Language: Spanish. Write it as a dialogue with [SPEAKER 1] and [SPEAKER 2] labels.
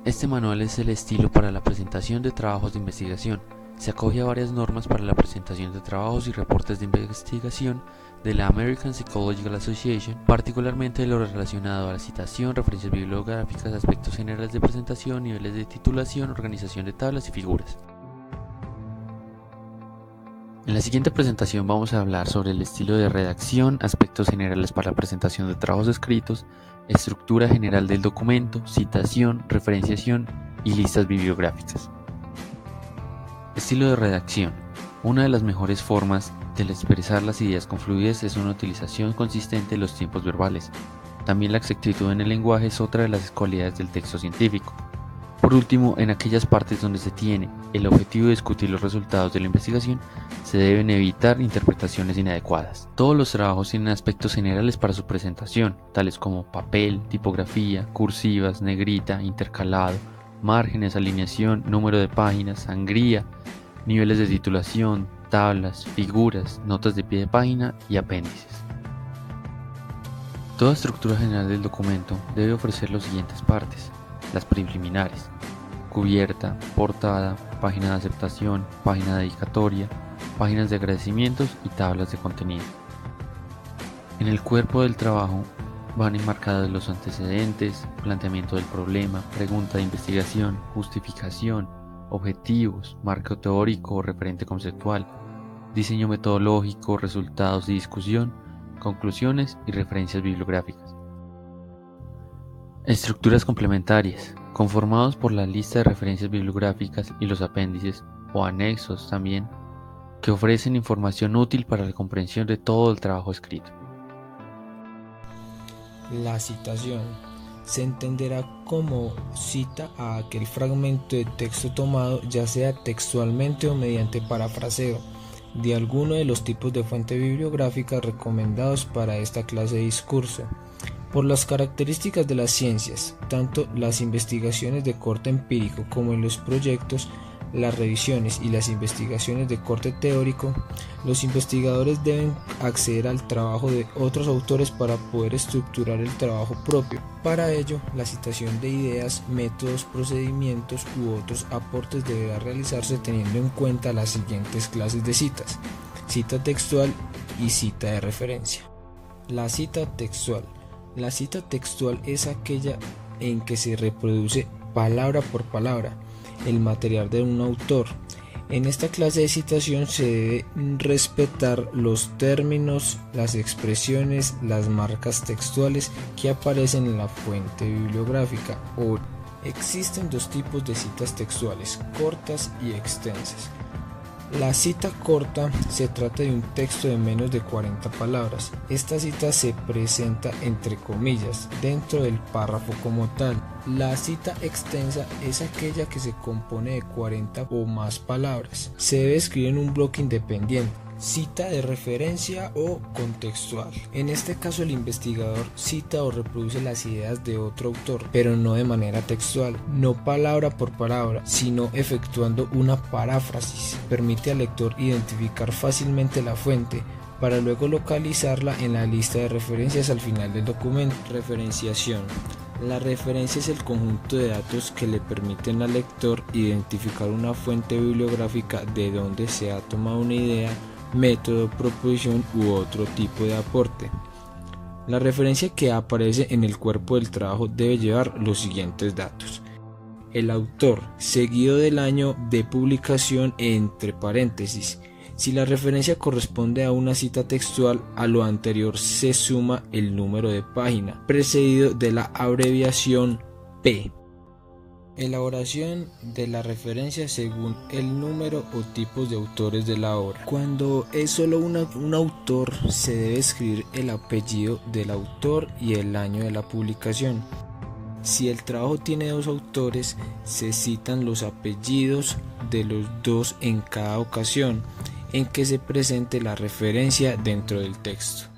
[SPEAKER 1] Este manual es el estilo para la presentación de trabajos de investigación. Se acoge a varias normas para la presentación de trabajos y reportes de investigación de la American Psychological Association, particularmente lo relacionado a la citación, referencias bibliográficas, aspectos generales de presentación, niveles de titulación, organización de tablas y figuras. En la siguiente presentación vamos a hablar sobre el estilo de redacción, aspectos generales para la presentación de trabajos escritos, estructura general del documento, citación, referenciación y listas bibliográficas. Estilo de redacción. Una de las mejores formas de expresar las ideas con fluidez es una utilización consistente de los tiempos verbales. También la exactitud en el lenguaje es otra de las cualidades del texto científico. Por último, en aquellas partes donde se tiene el objetivo de discutir los resultados de la investigación, se deben evitar interpretaciones inadecuadas. Todos los trabajos tienen aspectos generales para su presentación, tales como papel, tipografía, cursivas, negrita, intercalado, márgenes, alineación, número de páginas, sangría, niveles de titulación, tablas, figuras, notas de pie de página y apéndices. Toda estructura general del documento debe ofrecer las siguientes partes: las preliminares, cubierta, portada, página de aceptación, página dedicatoria, páginas de agradecimientos y tablas de contenido. En el cuerpo del trabajo van enmarcados los antecedentes, planteamiento del problema, pregunta de investigación, justificación, objetivos, marco teórico o referente conceptual, diseño metodológico, resultados y discusión, conclusiones y referencias bibliográficas. Estructuras complementarias, conformados por la lista de referencias bibliográficas y los apéndices o anexos también, que ofrecen información útil para la comprensión de todo el trabajo escrito.
[SPEAKER 2] La citación se entenderá como cita a aquel fragmento de texto tomado, ya sea textualmente o mediante parafraseo, de alguno de los tipos de fuente bibliográfica recomendados para esta clase de discurso. Por las características de las ciencias, tanto las investigaciones de corte empírico como en los proyectos, las revisiones y las investigaciones de corte teórico, los investigadores deben acceder al trabajo de otros autores para poder estructurar el trabajo propio. Para ello, la citación de ideas, métodos, procedimientos u otros aportes deberá realizarse teniendo en cuenta las siguientes clases de citas: cita textual y cita de referencia. La cita textual. La cita textual es aquella en que se reproduce palabra por palabra el material de un autor. En esta clase de citación se debe respetar los términos, las expresiones, las marcas textuales que aparecen en la fuente bibliográfica. Existen dos tipos de citas textuales: cortas y extensas. La cita corta se trata de un texto de menos de 40 palabras. Esta cita se presenta entre comillas dentro del párrafo como tal. La cita extensa es aquella que se compone de 40 o más palabras. Se debe escribir en un bloque independiente. Cita de referencia o contextual. En este caso, el investigador cita o reproduce las ideas de otro autor, pero no de manera textual, no palabra por palabra, sino efectuando una paráfrasis. Permite al lector identificar fácilmente la fuente para luego localizarla en la lista de referencias al final del documento. Referenciación. La referencia es el conjunto de datos que le permiten al lector identificar una fuente bibliográfica de donde se ha tomado una idea, método, proposición u otro tipo de aporte. La referencia que aparece en el cuerpo del trabajo debe llevar los siguientes datos: el autor, seguido del año de publicación entre paréntesis. Si la referencia corresponde a una cita textual, a lo anterior se suma el número de página, precedido de la abreviación P. Elaboración de la referencia según el número o tipos de autores de la obra. Cuando es solo un autor, se debe escribir el apellido del autor y el año de la publicación. Si el trabajo tiene dos autores, se citan los apellidos de los dos en cada ocasión en que se presente la referencia dentro del texto.